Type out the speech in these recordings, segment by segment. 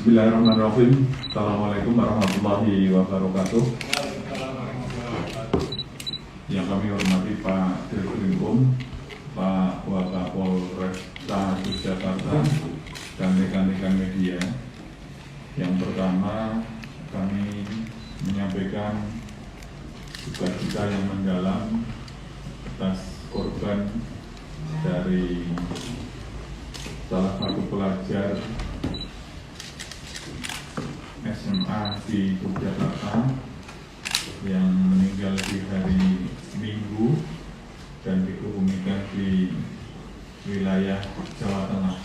Bismillahirrahmanirrahim. Assalamualaikum warahmatullahi wabarakatuh. Yang kami hormati Pak Dirkrimkum, Pak Wakapolresta Yogyakarta, dan rekan-rekan media. Yang pertama, kami menyampaikan duka yang mendalam atas korban dari salah satu pelajar SMA di Yogyakarta yang meninggal di hari Minggu dan dikebumikan di wilayah Jawa Tengah.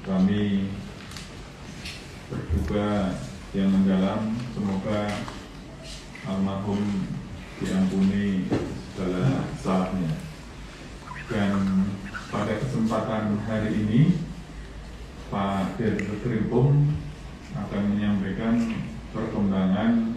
Kami berduka yang mendalam, semoga almarhum diampuni segala salahnya. Dan pada kesempatan hari ini, Pak Dirkrimkum akan menyampaikan perkembangan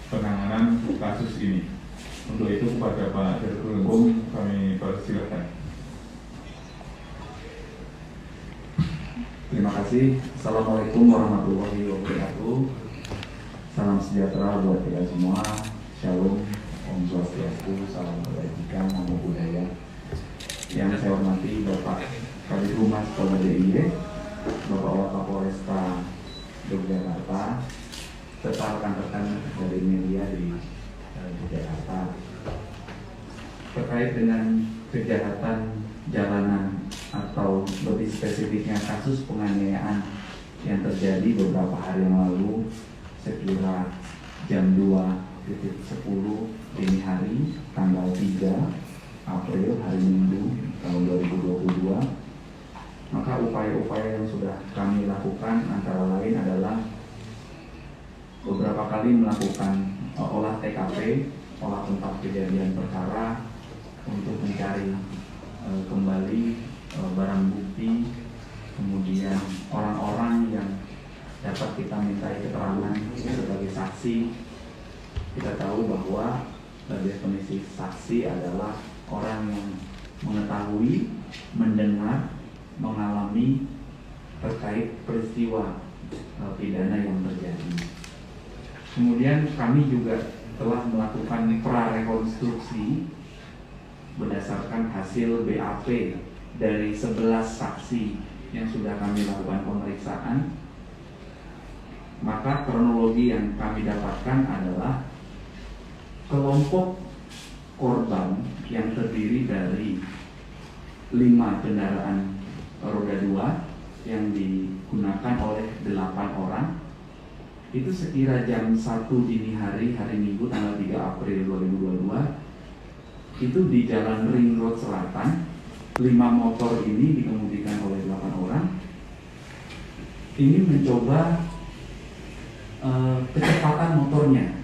penanganan kasus ini. Untuk itu kepada Pak Dirkrimkum kami persilakan. Terima kasih. Assalamualaikum warahmatullahi wabarakatuh. Salam sejahtera buat kita semua. Shalom, Om Swastiastu, salam kebajikan, namo buddhaya. Yang saya hormati Bapak Kabid Humas Polda DIY, Bapak Wakapolresta Yogyakarta, serta rekan-rekan dari media di Yogyakarta. Terkait dengan kejahatan jalanan atau lebih spesifiknya kasus penganiayaan yang terjadi beberapa hari yang lalu sekira jam 2.10 dini hari tanggal 3 April hari Minggu tahun 2022. Maka upaya-upaya yang sudah kami lakukan antara lain adalah beberapa kali melakukan olah TKP, olah tempat kejadian perkara untuk mencari kembali barang bukti, kemudian orang-orang yang dapat kita mintai keterangan sebagai saksi. Kita tahu bahwa definisi saksi adalah orang yang mengetahui, mendengar, mengalami terkait peristiwa pidana yang terjadi. Kemudian kami juga telah melakukan prarekonstruksi berdasarkan hasil BAP dari 11 saksi yang sudah kami lakukan pemeriksaan. Maka kronologi yang kami dapatkan adalah kelompok korban yang terdiri dari 5 kendaraan roda 2 yang digunakan oleh 8 orang. Itu sekira jam 1 dini hari Minggu tanggal 3 April 2022 itu di Jalan Ring Road Selatan. 5 motor ini dikemudikan oleh 8 orang. Ini mencoba kecepatan motornya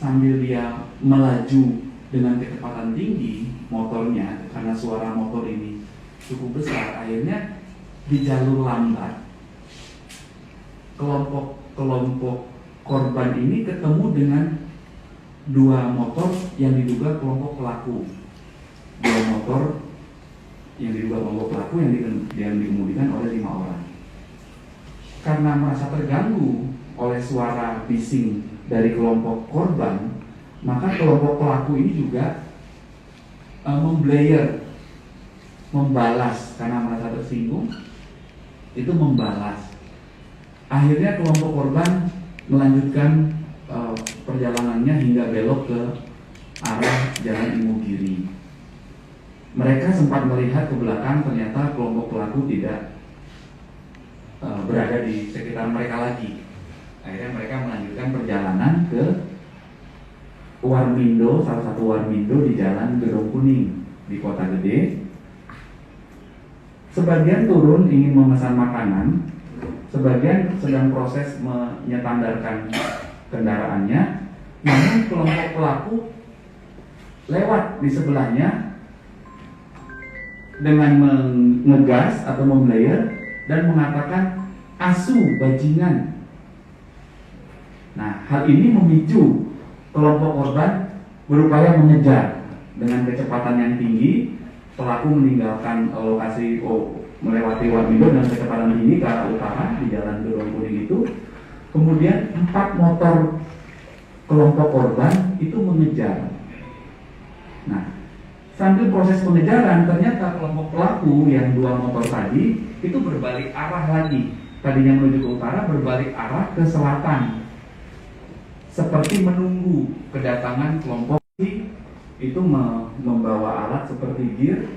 sambil dia melaju dengan kecepatan tinggi motornya, karena suara motor ini cukup besar. Akhirnya di jalur lambat kelompok korban ini ketemu dengan 2 motor yang diduga kelompok pelaku. 2 motor yang diduga kelompok pelaku yang dikemudikan oleh 5 orang. Karena merasa terganggu oleh suara bising dari kelompok korban, maka kelompok pelaku ini juga membalas karena merasa tersinggung, itu membalas. Akhirnya kelompok korban melanjutkan perjalanannya hingga belok ke arah Jalan Imogiri. Mereka sempat melihat ke belakang, ternyata kelompok pelaku tidak berada di sekitar mereka lagi. Akhirnya mereka melanjutkan perjalanan ke Warmindo, salah satu Warmindo di Jalan Gedong Kuning di Kota Gede. Sebagian turun ingin memesan makanan, sebagian sedang proses menyetandarkan kendaraannya. Namun kelompok pelaku lewat di sebelahnya dengan mengegas atau memblayer dan mengatakan asu bajingan. Nah, hal ini memicu kelompok korban berupaya mengejar dengan kecepatan yang tinggi, pelaku meninggalkan lokasi melewati Warmindo dan kecepatan tinggi ke arah utara di jalan Gedong Kuning itu. Kemudian 4 motor kelompok korban itu mengejar. Nah, sambil proses pengejaran ternyata kelompok pelaku yang 2 motor tadi itu berbalik arah lagi. Tadinya menuju ke utara, berbalik arah ke selatan. Seperti menunggu kedatangan kelompok itu membawa alat seperti gear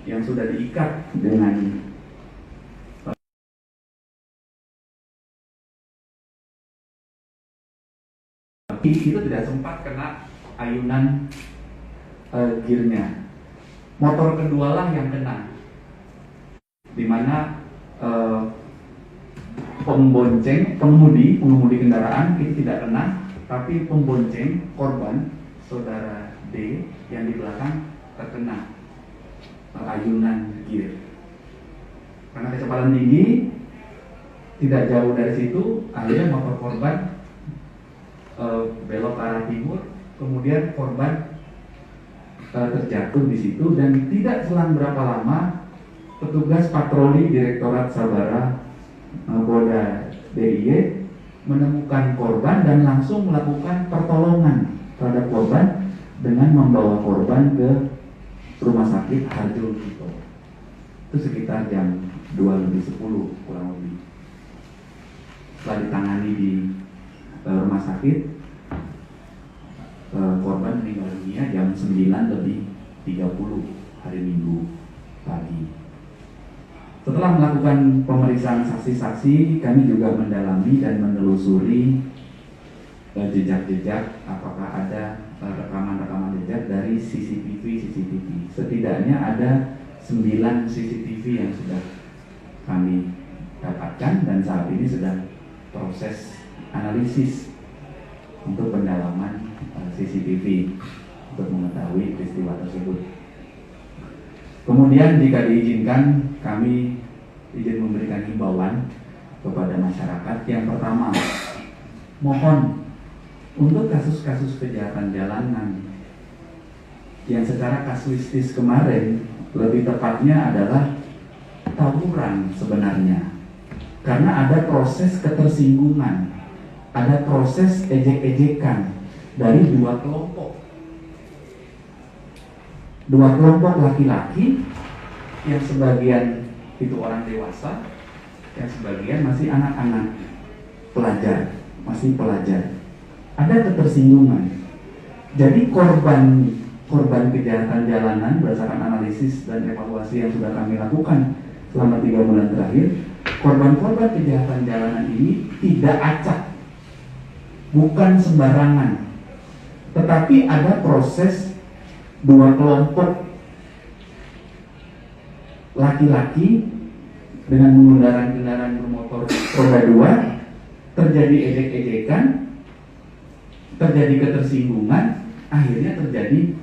yang sudah diikat dengan itu tidak sempat kena ayunan gearnya. Motor kedua lah yang kena, di mana pengemudi kendaraan itu tidak kena, tapi pembonceng korban saudara D yang di belakang terkena ayunan gear. Karena kecepatan tinggi, tidak jauh dari situ, akhirnya motor korban belok ke arah timur, kemudian korban terjatuh di situ, dan tidak selang berapa lama petugas patroli Direktorat Sabara Polda DIY menemukan korban dan langsung melakukan pertolongan terhadap korban dengan membawa korban ke rumah sakit Harjo Kito. Itu sekitar jam 2:10 kurang lebih. Setelah ditangani di rumah sakit, korban meninggal dunia jam 9:30 hari Minggu pagi. Setelah melakukan pemeriksaan saksi-saksi, kami juga mendalami dan menelusuri jejak-jejak, apakah ada rekaman-rekaman jejak dari CCTV. Setidaknya ada 9 CCTV yang sudah kami dapatkan dan saat ini sedang proses analisis untuk pendalaman CCTV untuk mengetahui peristiwa tersebut. Kemudian jika diizinkan, kami izin memberikan himbauan kepada masyarakat. Yang pertama, mohon untuk kasus-kasus kejahatan jalanan yang secara kasuistis kemarin, lebih tepatnya adalah tawuran sebenarnya, karena ada proses ketersinggungan, ada proses ejek-ejekan dari 2 kelompok. 2 kelompok laki-laki yang sebagian itu orang dewasa, yang sebagian masih anak-anak pelajar, masih pelajar. Ada ketersinggungan. Jadi korban kejahatan jalanan berdasarkan analisis dan evaluasi yang sudah kami lakukan selama 3 bulan terakhir, korban-korban kejahatan jalanan ini tidak acak, bukan sembarangan, tetapi ada proses 2 kelompok laki-laki dengan menggunakan kendaraan bermotor roda 2, terjadi ejek-ejekan, terjadi ketersinggungan, akhirnya terjadi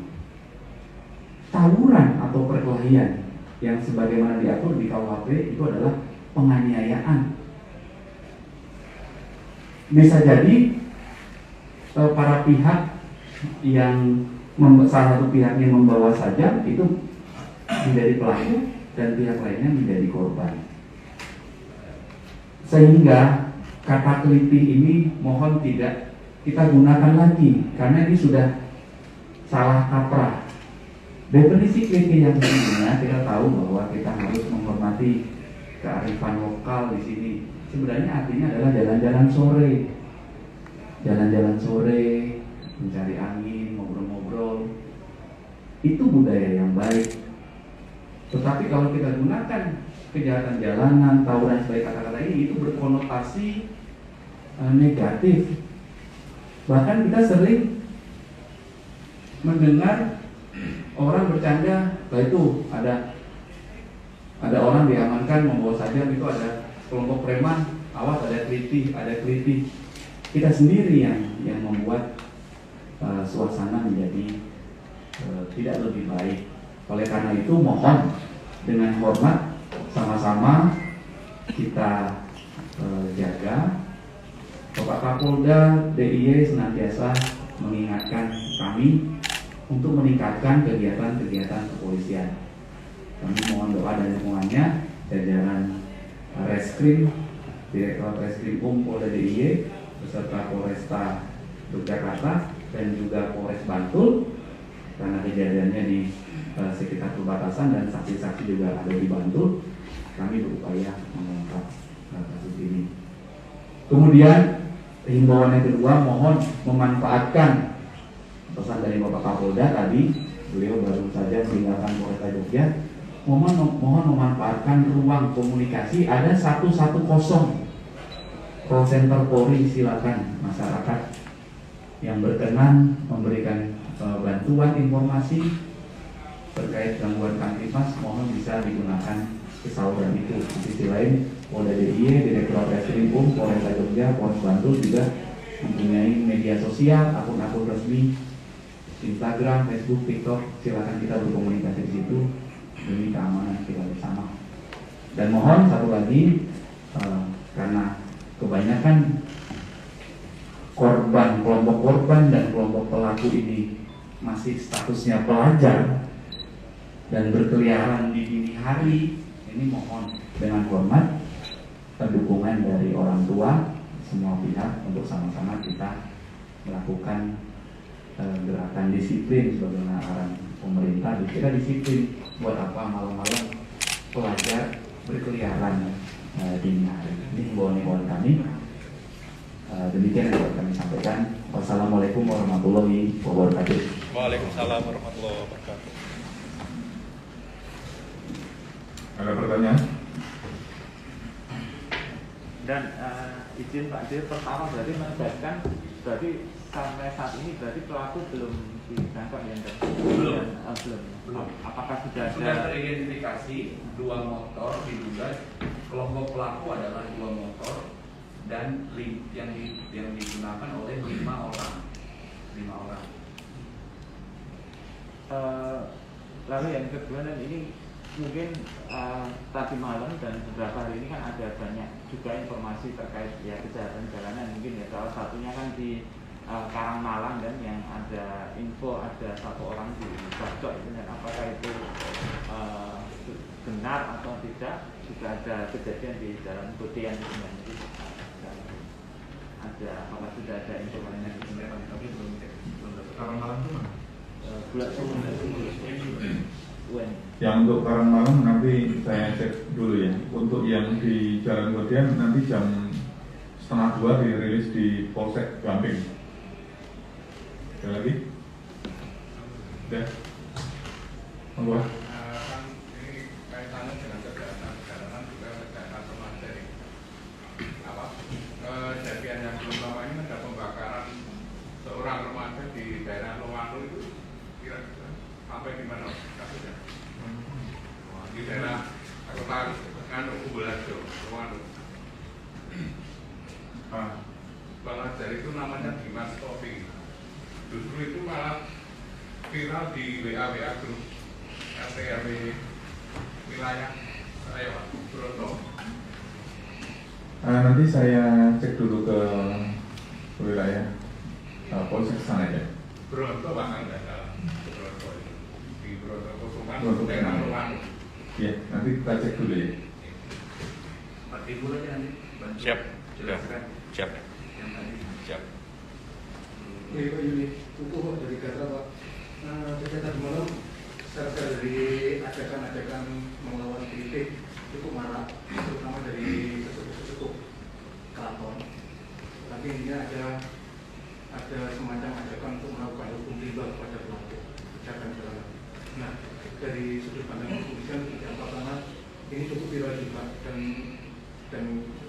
tawuran atau perkelahian yang sebagaimana diatur di KUHP itu adalah penganiayaan. Bisa jadi para pihak yang salah satu pihak yang membawa saja itu menjadi pelaku dan pihak lainnya menjadi korban. Sehingga kata kelitih ini mohon tidak kita gunakan lagi, karena ini sudah salah kaprah. Definisi kelitih yang sesungguhnya kita tahu bahwa kita harus menghormati kearifan lokal di sini. Sebenarnya artinya adalah jalan-jalan sore, mencari angin, ngobrol-ngobrol. Itu budaya yang baik. Tetapi kalau kita gunakan kejahatan jalanan, tawuran sebagai kata-kata ini, itu berkonotasi negatif. Bahkan kita sering mendengar orang bercanda, itu ada orang diamankan membawa sajam, itu ada kelompok preman, awas ada kelitih. Kita sendiri yang membuat suasana menjadi tidak lebih baik. Oleh karena itu mohon dengan hormat sama-sama kita jaga. Bapak Kapolda DIY senantiasa mengingatkan kami untuk meningkatkan kegiatan-kegiatan kepolisian. Kami mohon doa dan dukungannya jajaran Reskrim, Direktorat Reskrim Polda DIY beserta Polresta Yogyakarta dan juga Polres Bantul, karena kejadiannya di sekitar perbatasan dan saksi-saksi juga ada di Bantul. Kami berupaya mengungkap kasus ini. Kemudian himbauan yang kedua, mohon memanfaatkan pesan dari Bapak Kapolda tadi, beliau baru saja meninggalkan Polresta Jogja. Mohon memanfaatkan ruang komunikasi, ada 110 call center Polri. Silakan masyarakat yang berkenan memberikan bantuan informasi terkait gangguan Kamtipmas, mohon bisa digunakan saluran itu. Di sisi lain, Polda DIY, Direktorat Reskrim Polresta Jogja, Polres Bantul juga mempunyai media sosial, akun-akun resmi Instagram, Facebook, TikTok. Silakan kita berkomunikasi di situ demi keamanan kita bersama. Dan mohon satu lagi, karena kebanyakan korban, kelompok korban dan kelompok pelaku ini masih statusnya pelajar dan berkeliaran di dini hari, ini mohon dengan hormat dukungan dari orang tua semua pihak untuk sama-sama kita melakukan gerakan disiplin sebagaimana arahan pemerintah. Kita disiplin, buat apa malam-malam pelajar berkeliaran dini hari. Ini himbauan kami. Demikian yang dapat kami sampaikan. Wassalamualaikum warahmatullahi wabarakatuh. Waalaikumsalam warahmatullahi wabarakatuh. Ada pertanyaan? Dan izin Pak Dir, pertama berarti menegaskan berarti sampai saat ini berarti pelaku belum ditangkap ya? Belum. Apakah sudah teridentifikasi 2 motor diduga kelompok pelaku adalah 2 motor dan yang digunakan oleh 5 orang. Lalu yang kedua, dan ini mungkin tadi malam dan beberapa hari ini kan ada banyak juga informasi terkait ya kejahatan jalanan, mungkin ya salah satunya kan di Karangmalang dan yang ada info ada 1 orang dibacok itu, dan apakah itu benar atau tidak. Juga ada kejadian di Jalan Botian itu, ada apakah sudah ada informasi tapi belum Karangmalang itu mana? Yang untuk Karangmalang nanti saya cek dulu ya. Untuk yang di Jalan Botian nanti jam 1:30 dirilis di Polsek Gamping. Ada lagi? Udah? Monggo. Kan ini kaitannya dengan kejahatan jalanan juga kejahatan remaja nih. Kejadian yang belum lama ini ada pembakaran seorang remaja di daerah Lowano itu, kira-kira sampai di mana kasusnya? Di daerah kota Kumbulharjo, Lowano. Pelajar itu namanya Dimas Taufik. Justru itu malah viral di WA grup RT RW wilayah saya Broto. Nanti saya cek dulu ke wilayah Polsek sana ya. Broto bahkan nggak salah. Broto itu di Broto Kusuman, Broto daerah Kusuman. Lowano. Iya, nanti kita cek dulu ya. Pak Ibu aja nanti bantu Siap. jelaskan Siap. yang tadi. Siap. Iya Pak Yuni, untuk dari kata Pak, sejak tadi malam secara dari ajakan-ajakan melawan kritik cukup marak, terutama dari sesepuh keraton. Tapi intinya ada semacam ajakan untuk melakukan hukum rimba kepada pelaku kejahatan jalanan. Nah, dari sudut pandang kepolisian yang pertama ini cukup viral juga dan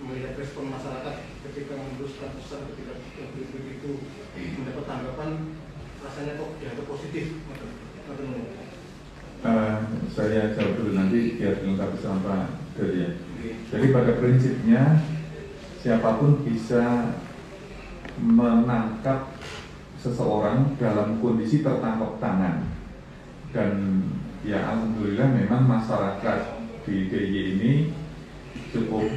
melihat respon masyarakat ketika meneruskan pesan ketika tweet itu mendapat tanggapan, rasanya kok dianggap positif. Saya jawab dulu nanti biar dilengkapi sama Pak Dodi ya. Jadi pada prinsipnya siapapun bisa menangkap seseorang dalam kondisi tertangkap tangan, dan ya alhamdulillah memang masyarakat di DIY ini cukup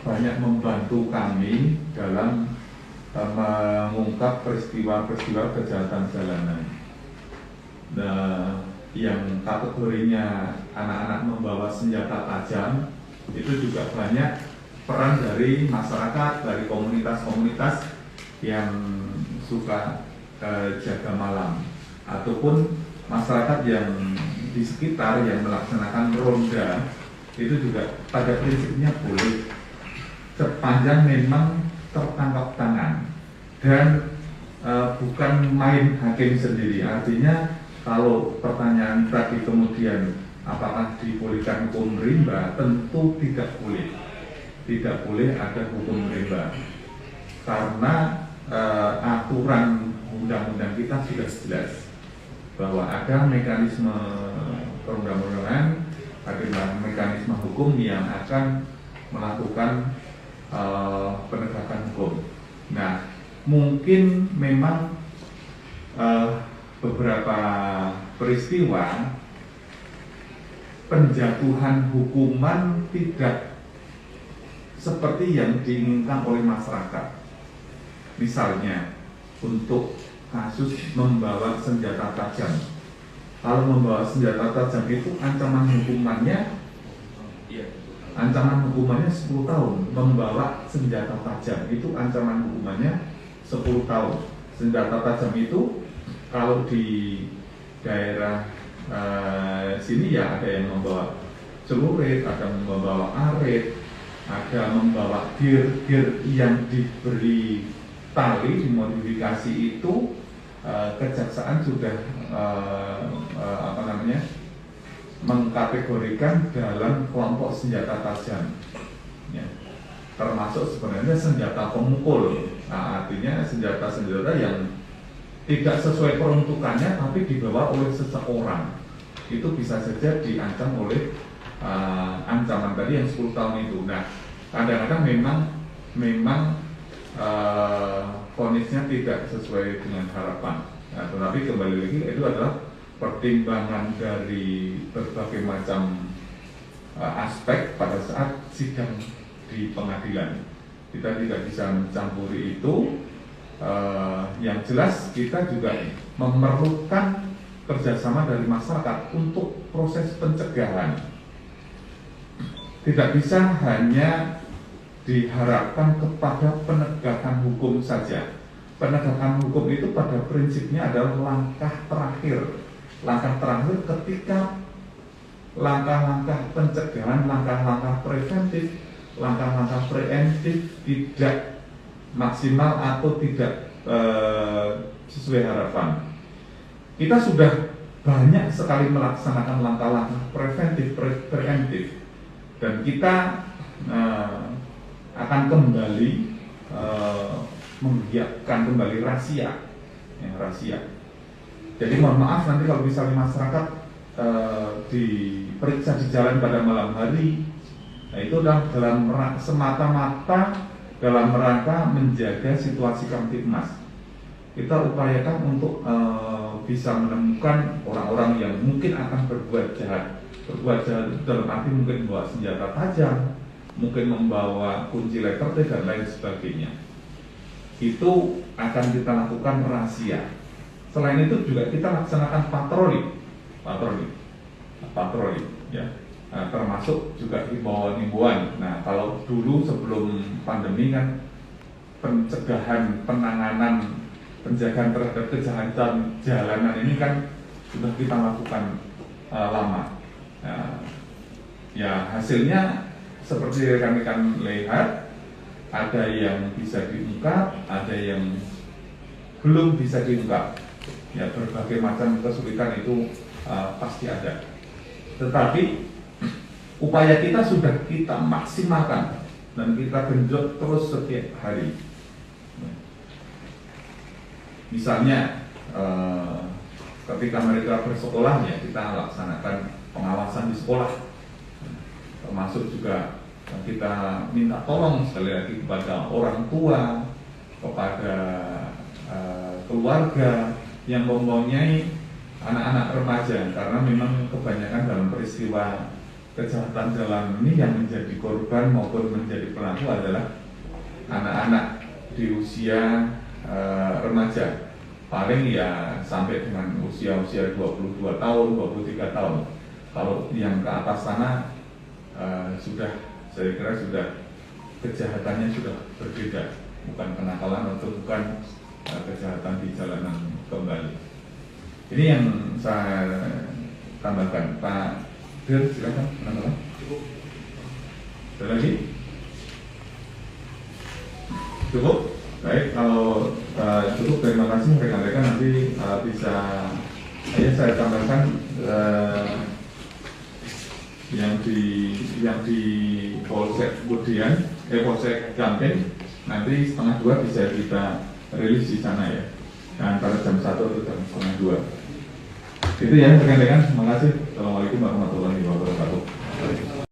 banyak membantu kami dalam mengungkap peristiwa-peristiwa kejahatan jalanan. Nah, yang kategorinya anak-anak membawa senjata tajam, itu juga banyak peran dari masyarakat, dari komunitas-komunitas yang suka jaga malam, ataupun masyarakat yang di sekitar yang melaksanakan ronda, itu juga pada prinsipnya boleh sepanjang memang tertangkap tangan dan bukan main hakim sendiri. Artinya kalau pertanyaan tadi kemudian apakah dibolehkan hukum rimba, tentu tidak boleh ada hukum rimba, karena aturan undang-undang kita sudah jelas bahwa ada mekanisme perundang-undangan, ada mekanisme hukum yang akan melakukan penegakan hukum. Nah, mungkin memang beberapa peristiwa penjatuhan hukuman tidak seperti yang diinginkan oleh masyarakat. Misalnya untuk kasus membawa senjata tajam. Kalau membawa senjata tajam itu ancaman hukumannya 10 tahun. Membawa senjata tajam itu ancaman hukumannya 10 tahun. Senjata tajam itu kalau di daerah sini ya ada yang membawa celurit, ada yang membawa arit, ada membawa gear yang diberi tali, dimodifikasi itu kejaksaan sudah mengkategorikan dalam kelompok senjata tajam, ya. Termasuk sebenarnya senjata pemukul. Nah, artinya senjata-senjata yang tidak sesuai peruntukannya tapi dibawa oleh seseorang, itu bisa saja diancam oleh ancaman tadi yang 10 tahun itu. Nah, kadang-kadang memang vonisnya tidak sesuai dengan harapan. Nah, tetapi kembali lagi itu adalah pertimbangan dari berbagai macam aspek pada saat sidang di pengadilan. Kita tidak bisa mencampuri itu. Yang jelas kita juga memerlukan kerjasama dari masyarakat untuk proses pencegahan. Tidak bisa hanya diharapkan kepada penegakan hukum saja. Penegakan hukum itu pada prinsipnya adalah langkah terakhir. Langkah terakhir ketika langkah-langkah pencegahan, langkah-langkah preventif, langkah-langkah preemptif tidak maksimal atau tidak sesuai harapan. Kita sudah banyak sekali melaksanakan langkah-langkah preventif, preemptif, dan kita akan kembali menggiatkan kembali rahasia. Jadi mohon maaf nanti kalau misalnya masyarakat diperiksa di jalan pada malam hari, nah itu dalam semata-mata dalam rangka menjaga situasi Kamtibmas. Kita upayakan untuk bisa menemukan orang-orang yang mungkin akan berbuat jahat. Berbuat jahat dalam arti mungkin membawa senjata tajam, mungkin membawa kunci letter T dan lain sebagainya. Itu akan kita lakukan rahasia. Selain itu juga kita laksanakan patroli, ya. Nah, termasuk juga himbauan-himbauan. Nah, kalau dulu sebelum pandemi kan pencegahan, penanganan, penjagaan terhadap kejahatan jalanan ini kan sudah kita lakukan lama. Nah, ya hasilnya seperti rekan-rekan lihat, ada yang bisa diungkap, ada yang belum bisa diungkap. Ya, berbagai macam kesulitan itu pasti ada. Tetapi upaya kita sudah kita maksimalkan dan kita genjot terus setiap hari. Misalnya ketika mereka bersekolah ya kita laksanakan pengawasan di sekolah, termasuk juga kita minta tolong sekali lagi kepada orang tua, kepada keluarga yang mempunyai anak-anak remaja, karena memang kebanyakan dalam peristiwa kejahatan jalan ini yang menjadi korban maupun menjadi pelaku adalah anak-anak di usia remaja. paling ya sampai dengan usia-usia 22 tahun, 23 tahun. Kalau yang ke atas sana sudah, saya kira sudah kejahatannya sudah berbeda, bukan kenakalan atau bukan kejahatan di jalanan kembali. Ini yang saya tambahkan. Pak Dir, silakan menambahkan. Cukup. Ada lagi? Cukup? Baik, kalau cukup, terima kasih rekan-rekan. Nanti bisa saya tambahkan yang di Polsek Budian, Polsek Gamping, nanti 1:30 bisa kita rilis di sana ya, antara jam 1 atau jam 1:30. Itu ya rekan-rekan, terima kasih. Assalamualaikum warahmatullahi wabarakatuh.